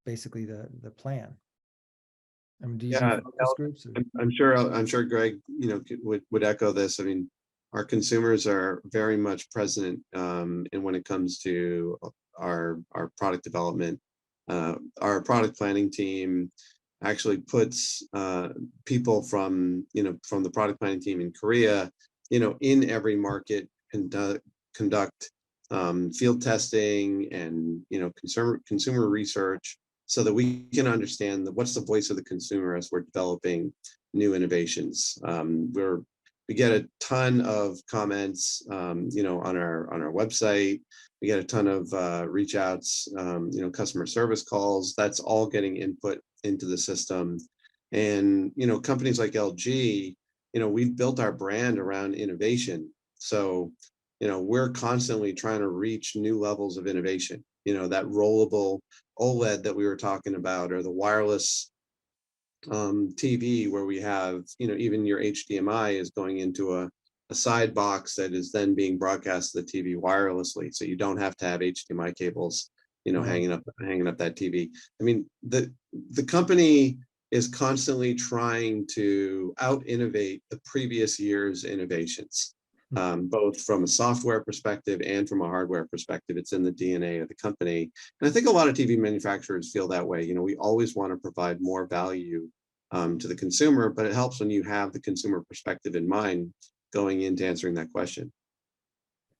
basically the plan? I mean, do you Yeah, see focus groups? I'm sure Greg, would echo this. I mean, our consumers are very much present in when it comes to our product development. Our product planning team actually puts people from the product planning team in Korea, in every market, conduct field testing and consumer research, so that we can understand what's the voice of the consumer as we're developing new innovations. We get a ton of comments, on our website. We get a ton of reach outs, customer service calls. That's all getting input into the system. And, companies like LG, we've built our brand around innovation. So, we're constantly trying to reach new levels of innovation, that rollable OLED that we were talking about, or the wireless TV where we have, even your HDMI is going into a side box that is then being broadcast to the TV wirelessly. So you don't have to have HDMI cables, hanging up that TV. I mean, the company is constantly trying to out innovate the previous year's innovations. Both from a software perspective and from a hardware perspective. It's in the DNA of the company. And I think a lot of TV manufacturers feel that way. We always want to provide more value to the consumer, but it helps when you have the consumer perspective in mind going into answering that question.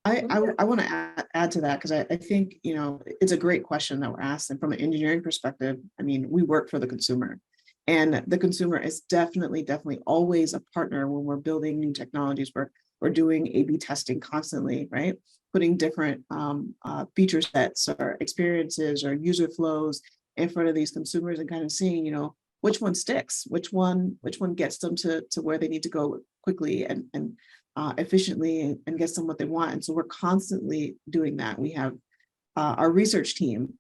I want to add to that, because I think, it's a great question that we're asked. And from an engineering perspective, I mean, we work for the consumer. And the consumer is definitely always a partner when we're building new technologies. We're doing A/B testing constantly, right? Putting different feature sets or experiences or user flows in front of these consumers and kind of seeing, which one sticks, which one gets them to where they need to go quickly and efficiently and gets them what they want. And so we're constantly doing that. We have our research team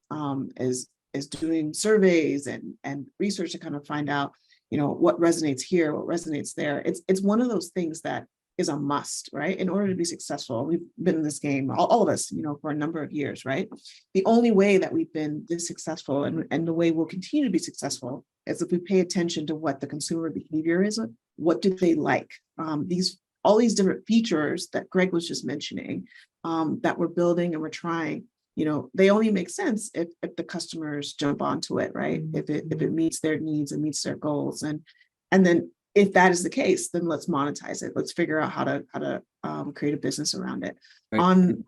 is doing surveys and research to kind of find out, what resonates here, what resonates there. It's one of those things that is a must, right? In order to be successful. We've been in this game, all of us, for a number of years, right? The only way that we've been this successful and the way we'll continue to be successful is if we pay attention to what the consumer behavior is. What do they like? All these different features that Greg was just mentioning that we're building and we're trying, they only make sense if the customers jump onto it, right? If it meets their needs and meets their goals. And then if that is the case, then let's monetize it. Let's figure out how to create a business around it. Right. I'm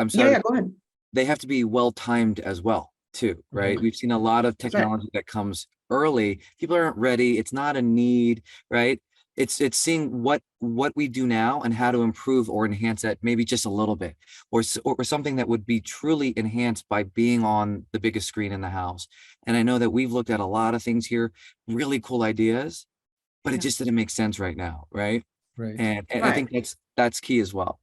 sorry. Yeah, go ahead. They have to be well timed as well, too, right? We've seen a lot of technology that comes early. People aren't ready. It's not a need, right? It's seeing what we do now and how to improve or enhance that maybe just a little bit, or something that would be truly enhanced by being on the biggest screen in the house. And I know that we've looked at a lot of things here, really cool ideas, but it just didn't make sense right now, right? Right. And I think that's key as well.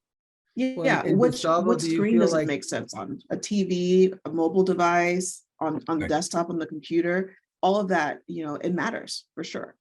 Yeah, and what Gustavo, do you screen feel does like- it make sense on? A TV, a mobile device, on the desktop, on the computer, all of that, it matters for sure.